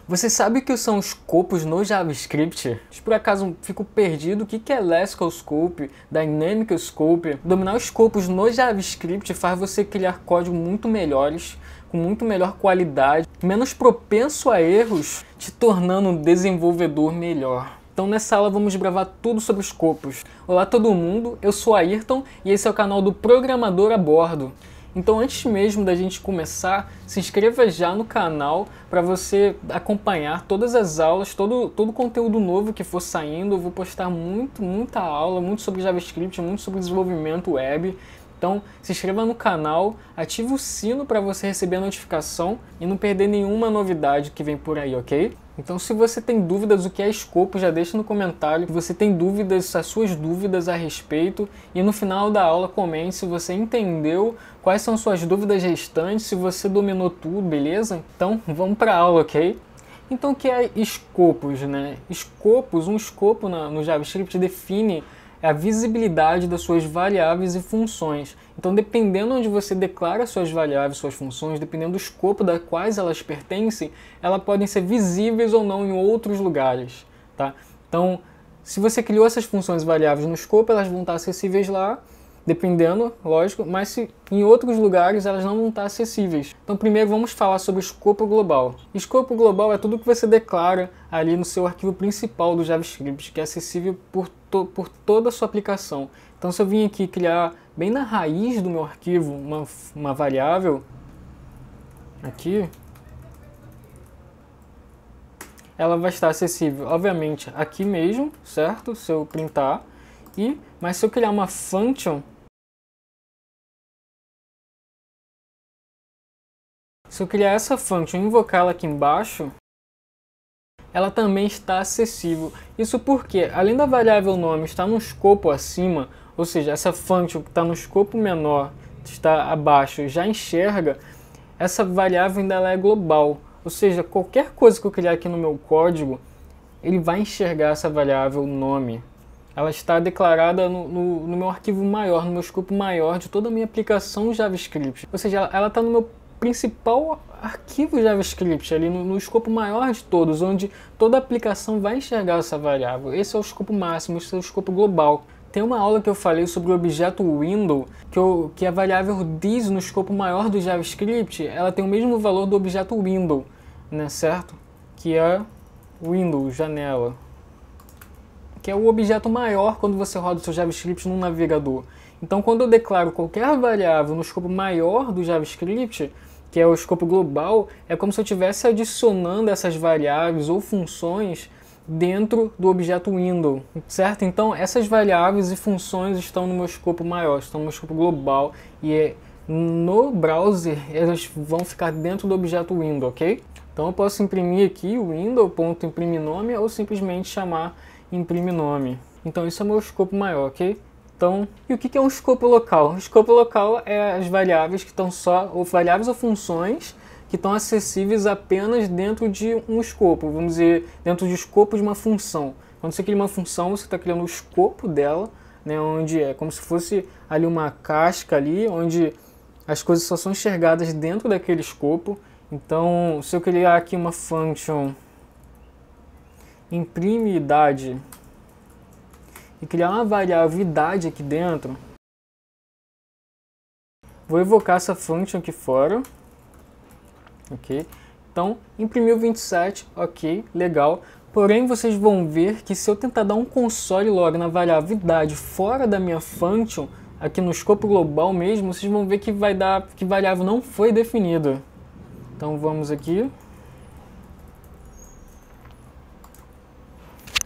Você sabe o que são escopos no JavaScript? Se por acaso fico perdido, o que é Lexical Scope, Dynamic Scope? Dominar os escopos no JavaScript faz você criar código muito melhores, com muito melhor qualidade, menos propenso a erros, te tornando um desenvolvedor melhor. Então nessa aula vamos gravar tudo sobre escopos. Olá todo mundo, eu sou Ayrton e esse é o canal do Programador a Bordo. Então antes mesmo da gente começar, se inscreva já no canal para você acompanhar todas as aulas, todo o conteúdo novo que for saindo. Eu vou postar muita aula, muito sobre JavaScript, muito sobre desenvolvimento web. Então se inscreva no canal, ative o sino para você receber a notificação e não perder nenhuma novidade que vem por aí, ok? Então se você tem dúvidas o que é escopo, já deixa no comentário. Se você tem dúvidas, as suas dúvidas a respeito, e no final da aula comente se você entendeu, quais são suas dúvidas restantes, se você dominou tudo, beleza? Então vamos para a aula, ok? Então o que é escopos, né? Escopos, um escopo no JavaScript define a visibilidade das suas variáveis e funções. Então, dependendo onde você declara suas variáveis, suas funções, dependendo do escopo da quais elas pertencem, elas podem ser visíveis ou não em outros lugares, tá? Então, se você criou essas funções e variáveis no escopo, elas vão estar acessíveis lá, dependendo, lógico, mas se em outros lugares elas não vão estar acessíveis. Então primeiro vamos falar sobre o escopo global. Escopo global é tudo que você declara ali no seu arquivo principal do JavaScript, que é acessível por toda a sua aplicação. Então se eu vim aqui criar bem na raiz do meu arquivo uma variável, aqui, ela vai estar acessível, obviamente, aqui mesmo, certo? Se eu printar, mas se eu criar uma function, se eu criar essa function e invocá-la aqui embaixo, ela também está acessível. Isso porque, além da variável nome estar no escopo acima, ou seja, essa function que está no escopo menor, está abaixo, já enxerga, essa variável ainda é global. Ou seja, qualquer coisa que eu criar aqui no meu código, ele vai enxergar essa variável nome. Ela está declarada no meu arquivo maior, no meu escopo maior de toda a minha aplicação JavaScript. Ou seja, ela está no meu principal arquivo JavaScript, ali no escopo maior de todos, onde toda a aplicação vai enxergar essa variável. Esse é o escopo máximo, esse é o escopo global. Tem uma aula que eu falei sobre o objeto window, que a variável this no escopo maior do JavaScript, ela tem o mesmo valor do objeto window, né, certo? Que é window, janela, que é o objeto maior quando você roda o seu JavaScript no navegador. Então, quando eu declaro qualquer variável no escopo maior do JavaScript, que é o escopo global, é como se eu estivesse adicionando essas variáveis ou funções dentro do objeto window, certo? Então, essas variáveis e funções estão no meu escopo maior, estão no meu escopo global, e no browser elas vão ficar dentro do objeto window, ok? Então, eu posso imprimir aqui o window.imprimeNome ou simplesmente chamar imprime nome. Então isso é o meu escopo maior, ok? Então, e o que é um escopo local? O escopo local é as variáveis que estão ou variáveis ou funções que estão acessíveis apenas dentro de um escopo, vamos dizer, dentro do escopo de uma função. Quando você cria uma função, você está criando o escopo dela, né, onde é como se fosse ali uma casca ali, onde as coisas só são enxergadas dentro daquele escopo. Então, se eu criar aqui uma function imprime idade e criar uma variável idade aqui dentro, vou evocar essa function aqui fora, ok? Então, imprimiu 27, ok, legal. Porém, vocês vão ver que se eu tentar dar um console log na variável idade fora da minha function, aqui no escopo global mesmo, vocês vão ver que vai dar que variável não foi definida. Então, vamos aqui.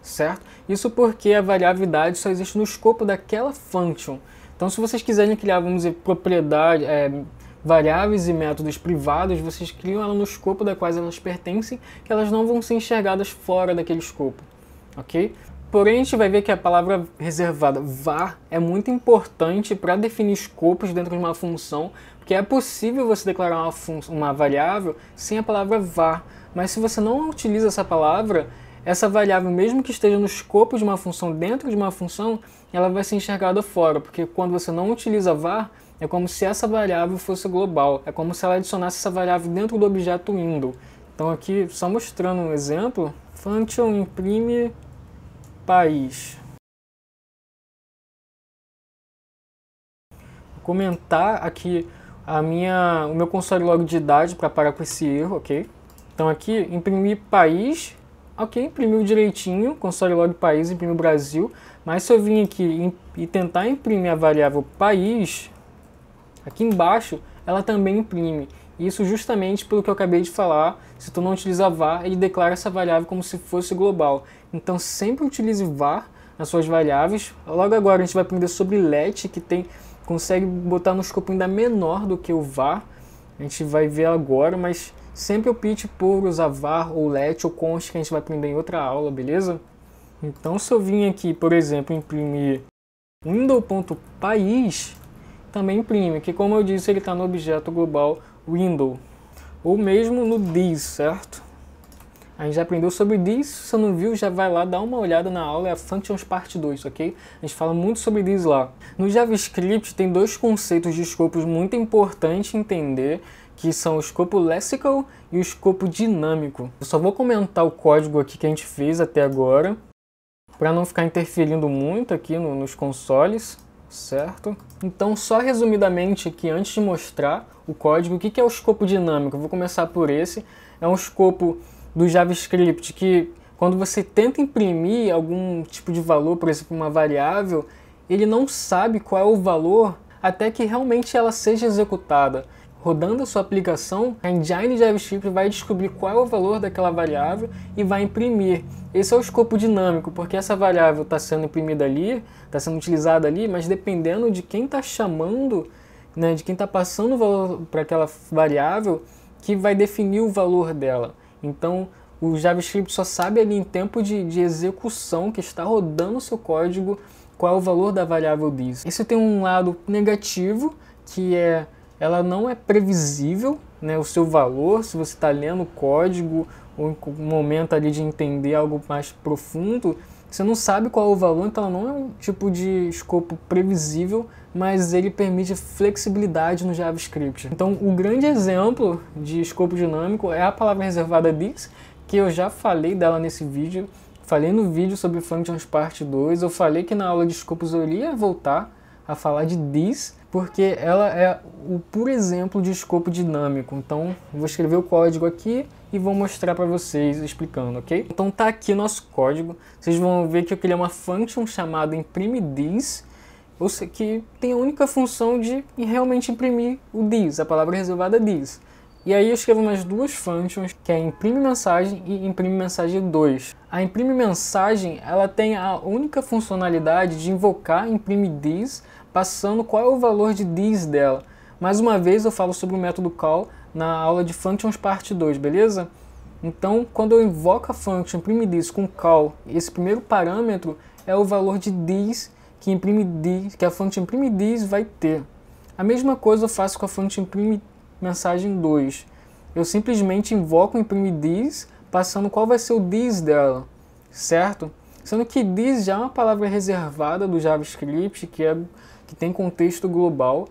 Certo? Isso porque a variável idade só existe no escopo daquela function. Então, se vocês quiserem criar, vamos dizer, variáveis e métodos privados, vocês criam ela no escopo da quais elas pertencem, que elas não vão ser enxergadas fora daquele escopo, ok? Porém, a gente vai ver que a palavra reservada var é muito importante para definir escopos dentro de uma função, porque é possível você declarar uma variável sem a palavra var, mas se você não utiliza essa palavra, essa variável, mesmo que esteja no escopo de uma função dentro de uma função, ela vai ser enxergada fora, porque quando você não utiliza var, é como se essa variável fosse global, é como se ela adicionasse essa variável dentro do objeto window. Então aqui, só mostrando um exemplo, function imprime país. Vou comentar aqui o meu console log de idade para parar com esse erro, ok? Então aqui, imprimir país, ok, imprimiu direitinho, console log país, imprimiu Brasil, mas se eu vim aqui e tentar imprimir a variável país, aqui embaixo, ela também imprime. Isso justamente pelo que eu acabei de falar, se tu não utiliza var, ele declara essa variável como se fosse global. Então sempre utilize var nas suas variáveis. Logo agora a gente vai aprender sobre let, que consegue botar no escopo ainda menor do que o var. A gente vai ver agora, mas sempre opte por usar var ou let ou const, que a gente vai aprender em outra aula, beleza? Então se eu vim aqui, por exemplo, imprimir window.país, também imprime, que como eu disse, ele está no objeto global window, ou mesmo no this, certo? A gente já aprendeu sobre this, se você não viu, já vai lá dar uma olhada na aula, é a Functions Parte 2, ok? A gente fala muito sobre this lá. No JavaScript tem dois conceitos de escopos muito importantes entender, que são o escopo lexical e o escopo dinâmico. Eu só vou comentar o código aqui que a gente fez até agora, para não ficar interferindo muito aqui nos consoles, certo? Então, só resumidamente aqui, antes de mostrar o código, o que é o escopo dinâmico? Eu vou começar por esse. É um escopo do JavaScript que, quando você tenta imprimir algum tipo de valor, por exemplo, uma variável, ele não sabe qual é o valor até que realmente ela seja executada. Rodando a sua aplicação, a engine JavaScript vai descobrir qual é o valor daquela variável e vai imprimir. Esse é o escopo dinâmico, porque essa variável está sendo imprimida ali, está sendo utilizada ali, mas dependendo de quem está chamando, né, de quem está passando o valor para aquela variável, que vai definir o valor dela. Então, o JavaScript só sabe ali em tempo de execução que está rodando o seu código qual é o valor da variável this. Isso tem um lado negativo, que ela não é previsível, né, o seu valor, se você está lendo o código ou em um momento ali de entender algo mais profundo, você não sabe qual é o valor, então ela não é um tipo de escopo previsível, mas ele permite flexibilidade no JavaScript. Então o grande exemplo de escopo dinâmico é a palavra reservada this, que eu já falei dela nesse vídeo, falei no vídeo sobre Functions Parte 2, eu falei que na aula de escopos eu iria voltar a falar de this, porque ela é o puro exemplo de escopo dinâmico. Então, vou escrever o código aqui e vou mostrar para vocês explicando, ok? Então tá aqui nosso código. Vocês vão ver que eu criei uma function chamada imprime this, que tem a única função de realmente imprimir o this, a palavra reservada this. E aí eu escrevo mais duas functions, que é imprime mensagem e imprime mensagem 2. A imprime mensagem, ela tem a única funcionalidade de invocar imprime this, passando qual é o valor de this dela. Mais uma vez eu falo sobre o método call na aula de Functions Parte 2, beleza? Então, quando eu invoco a function imprime this com call, esse primeiro parâmetro é o valor de this que a function imprime this vai ter. A mesma coisa eu faço com a function imprime mensagem 2. Eu simplesmente invoco o imprime this, passando qual vai ser o this dela, certo? Sendo que this já é uma palavra reservada do JavaScript, que tem contexto global,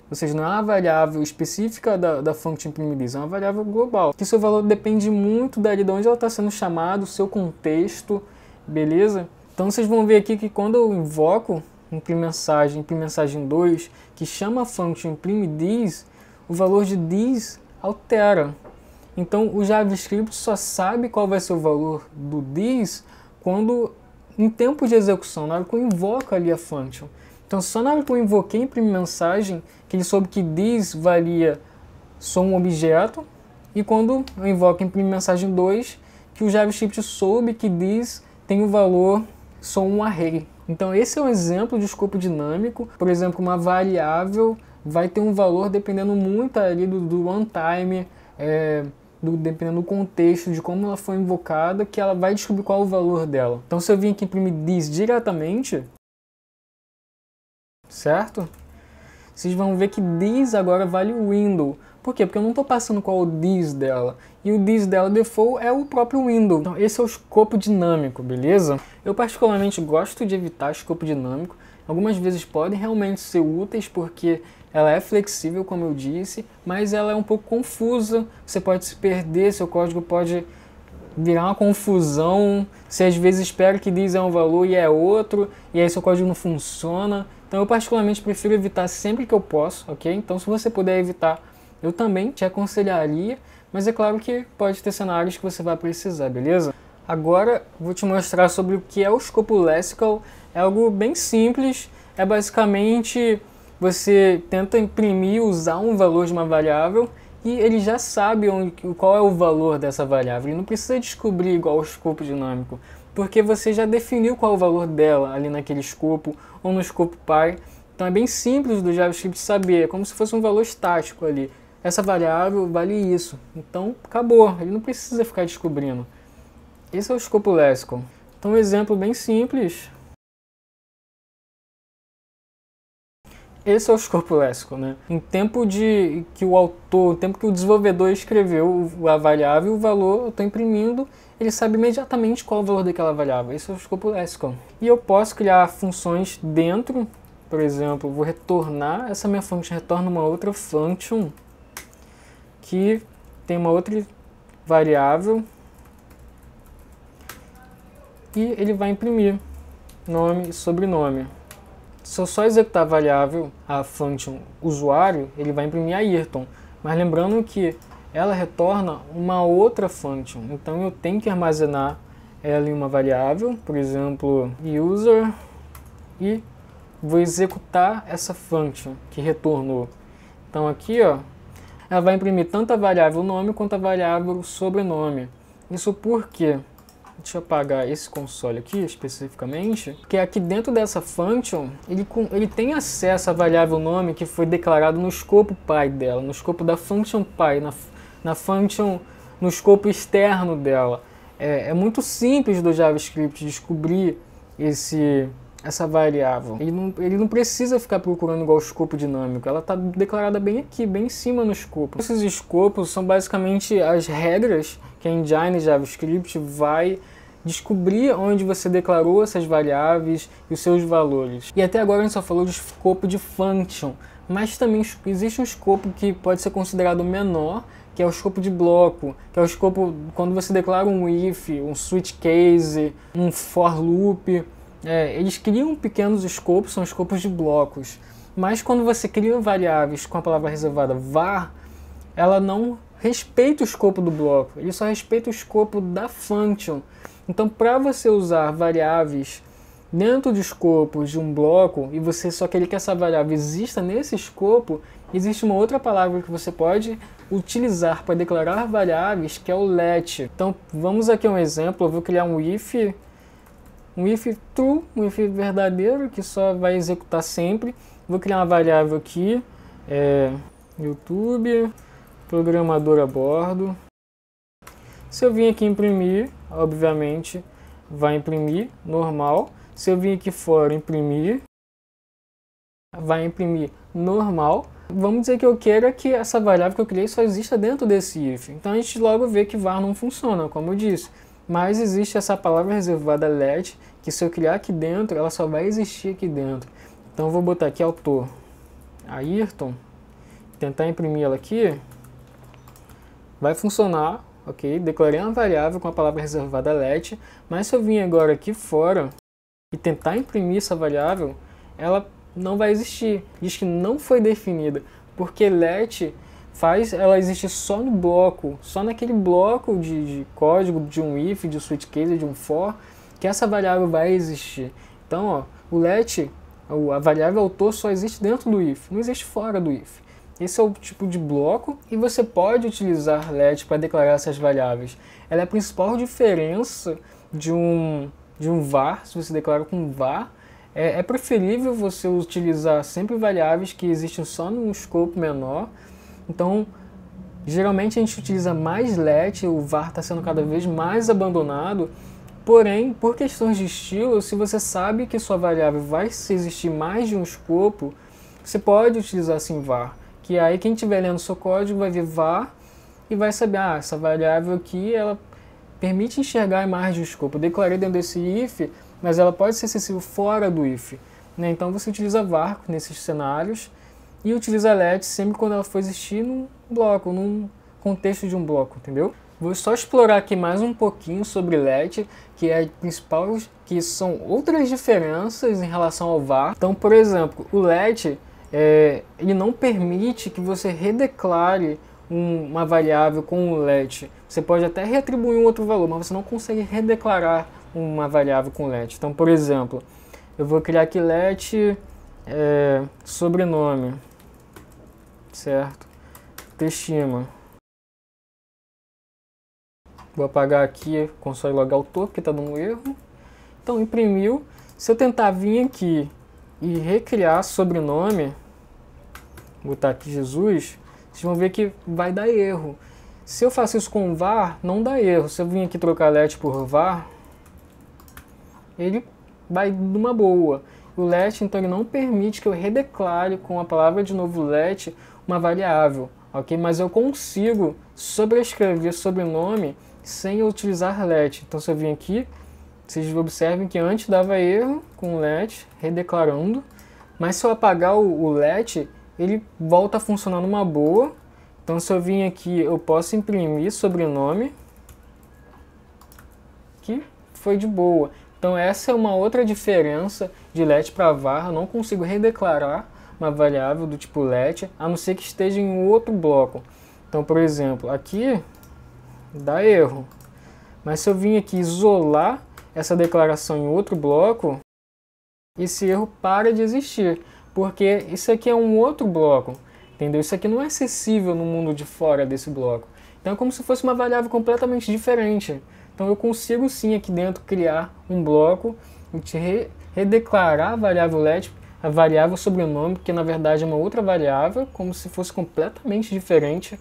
ou seja, não é uma variável específica da function imprime this, é uma variável global. Que seu valor depende muito de onde ela está sendo chamada, o seu contexto, beleza? Então vocês vão ver aqui que quando eu invoco imprime mensagem 2, que chama a function imprime this, o valor de this altera. Então o JavaScript só sabe qual vai ser o valor do this quando em tempo de execução, na hora que eu invoco ali a function. Então só na hora que eu invoquei imprime mensagem, que ele soube que this valia só um objeto, e quando eu invoco imprime mensagem 2, que o JavaScript soube que this tem o valor só um array. Então esse é um exemplo de escopo dinâmico. Por exemplo, uma variável vai ter um valor dependendo muito ali do runtime, dependendo do contexto, de como ela foi invocada, que ela vai descobrir qual é o valor dela. Então se eu vim aqui imprimir this diretamente, certo? Vocês vão ver que this agora vale o window. Por quê? Porque eu não estou passando qual é o this dela. E o this dela default é o próprio window. Então esse é o escopo dinâmico, beleza? Eu particularmente gosto de evitar escopo dinâmico. Algumas vezes podem realmente ser úteis porque ela é flexível, como eu disse, mas ela é um pouco confusa, você pode se perder, seu código pode virar uma confusão, você às vezes espera que diz é um valor e é outro, e aí seu código não funciona. Então eu particularmente prefiro evitar sempre que eu posso, ok? Então se você puder evitar, eu também te aconselharia, mas é claro que pode ter cenários que você vai precisar, beleza? Agora vou te mostrar sobre o que é o escopo lexical. É algo bem simples, é basicamente você tenta imprimir, usar um valor de uma variável e ele já sabe qual é o valor dessa variável. Ele não precisa descobrir igual ao escopo dinâmico, porque você já definiu qual é o valor dela ali naquele escopo ou no escopo py. Então é bem simples do JavaScript saber, é como se fosse um valor estático ali. Essa variável vale isso, então acabou, ele não precisa ficar descobrindo. Esse é o escopo lexical. Então um exemplo bem simples. Esse é o escopo lexical, né? Em tempo que o autor, em tempo que o desenvolvedor escreveu a variável, o valor eu estou imprimindo, ele sabe imediatamente qual é o valor daquela variável. Esse é o escopo lexical. E eu posso criar funções dentro, por exemplo, vou retornar, essa minha function retorna uma outra function que tem uma outra variável e ele vai imprimir nome e sobrenome. Se eu só executar a variável, a function usuário, ele vai imprimir a Ayrton. Mas lembrando que ela retorna uma outra function. Então eu tenho que armazenar ela em uma variável, por exemplo, user, e vou executar essa function que retornou. Então aqui, ó, ela vai imprimir tanto a variável nome quanto a variável sobrenome. Isso porque... Deixa eu apagar esse console aqui especificamente, porque aqui dentro dessa function, ele tem acesso à variável nome que foi declarado no escopo py dela, no escopo da function py, na function, no escopo externo dela. É muito simples do JavaScript descobrir essa variável. Ele não precisa ficar procurando igual o escopo dinâmico, ela está declarada bem aqui, bem em cima no escopo. Esses escopos são basicamente as regras que a engine JavaScript vai descobrir onde você declarou essas variáveis e os seus valores. E até agora a gente só falou de escopo de function, mas também existe um escopo que pode ser considerado menor, que é o escopo de bloco, que é o escopo quando você declara um if, um switch case, um for loop. Eles criam pequenos escopos, são escopos de blocos. Mas quando você cria variáveis com a palavra reservada var, ela não respeita o escopo do bloco, ele só respeita o escopo da function. Então, para você usar variáveis dentro de escopos de um bloco e você só querer que essa variável exista nesse escopo, existe uma outra palavra que você pode utilizar para declarar variáveis, que é o let. Então, vamos aqui a um exemplo. Eu vou criar um if true, um if verdadeiro, que só vai executar sempre. Vou criar uma variável aqui, YouTube, programador a bordo. Se eu vim aqui imprimir, obviamente vai imprimir normal. Se eu vim aqui fora imprimir, vai imprimir normal. Vamos dizer que eu queira que essa variável que eu criei só exista dentro desse if. Então a gente logo vê que var não funciona, como eu disse. Mas existe essa palavra reservada let, que se eu criar aqui dentro, ela só vai existir aqui dentro. Então eu vou botar aqui autor Ayrton, tentar imprimir ela aqui, vai funcionar, ok? Declarei uma variável com a palavra reservada let, mas se eu vir agora aqui fora e tentar imprimir essa variável, ela não vai existir. Diz que não foi definida, porque let faz ela existir só no bloco, só naquele bloco de código de um if, de um switch case, de um for, que essa variável vai existir. Então, ó, o let, a variável autor só existe dentro do if, não existe fora do if. Esse é o tipo de bloco e você pode utilizar let para declarar essas variáveis. Ela é a principal diferença de um var, se você declara com var. É preferível você utilizar sempre variáveis que existem só num escopo menor. Então, geralmente a gente utiliza mais let, o var está sendo cada vez mais abandonado. Porém, por questões de estilo, se você sabe que sua variável vai existir mais de um escopo, você pode utilizar assim var. Que aí quem estiver lendo o seu código vai ver var e vai saber, essa variável aqui ela permite enxergar mais de um escopo. Eu declarei dentro desse if, mas ela pode ser acessível fora do if. Né? Então você utiliza var nesses cenários e utiliza let sempre quando ela for existir num bloco, num contexto de um bloco, entendeu? Vou só explorar aqui mais um pouquinho sobre let, que é a principal, que são outras diferenças em relação ao var. Então, por exemplo, o let, ele não permite que você redeclare uma variável com o let. Você pode até reatribuir um outro valor, mas você não consegue redeclarar uma variável com let. Então, por exemplo, eu vou criar aqui let sobrenome, certo? Testima. Vou apagar aqui console log autor, porque está dando erro. Então, imprimiu. Se eu tentar vir aqui e recriar sobrenome, botar aqui Jesus, vocês vão ver que vai dar erro. Se eu faço isso com var, não dá erro. Se eu vir aqui trocar let por var, ele vai numa boa. O let, então, ele não permite que eu redeclare com a palavra de novo let uma variável, ok? Mas eu consigo sobrescrever sobrenome sem eu utilizar let. Então, se eu vir aqui, vocês observem que antes dava erro com let, redeclarando, mas se eu apagar o let, ele volta a funcionar numa boa. Então, se eu vir aqui, eu posso imprimir sobrenome, que foi de boa. Então, essa é uma outra diferença de let para var. Eu não consigo redeclarar uma variável do tipo let, a não ser que esteja em outro bloco. Então, por exemplo, aqui dá erro. Mas se eu vir aqui isolar essa declaração em outro bloco, esse erro para de existir, porque isso aqui é um outro bloco, entendeu? Isso aqui não é acessível no mundo de fora desse bloco. Então é como se fosse uma variável completamente diferente. Então eu consigo sim aqui dentro criar um bloco e redeclarar a variável let, a variável sobrenome, porque na verdade é uma outra variável, como se fosse completamente diferente.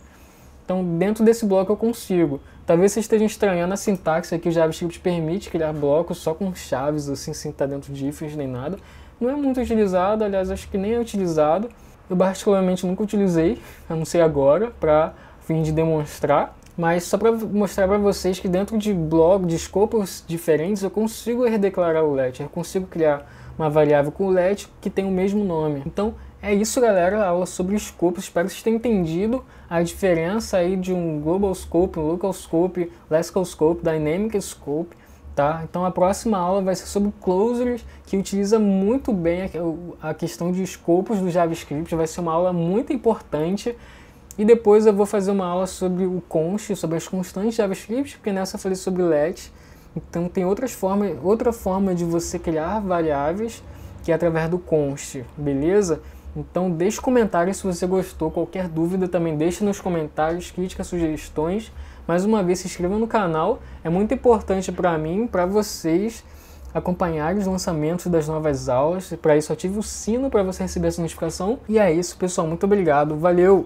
Então dentro desse bloco eu consigo. Talvez vocês estejam estranhando a sintaxe aqui, o JavaScript permite criar blocos só com chaves, assim, sem estar dentro de ifs nem nada. Não é muito utilizado, aliás, acho que nem é utilizado. Eu particularmente nunca utilizei, a não ser agora, para fim de demonstrar. Mas só para mostrar para vocês que dentro de de escopos diferentes, eu consigo redeclarar o let, eu consigo criar uma variável com o let que tem o mesmo nome. Então, é isso, galera, a aula sobre escopos. Espero que vocês tenham entendido a diferença aí de um Global Scope, um Local Scope, Lexical Scope, Dynamic Scope, tá? Então a próxima aula vai ser sobre Closures, que utiliza muito bem a questão de escopos do JavaScript. Vai ser uma aula muito importante. E depois eu vou fazer uma aula sobre o const, sobre as constantes de JavaScript, porque nessa eu falei sobre let. Então tem outra forma de você criar variáveis, que é através do const, beleza? Então deixe comentários se você gostou, qualquer dúvida também deixe nos comentários, críticas, sugestões. Mais uma vez se inscreva no canal, é muito importante para mim, para vocês acompanharem os lançamentos das novas aulas. Para isso ative o sino para você receber essa notificação. E é isso, pessoal, muito obrigado, valeu!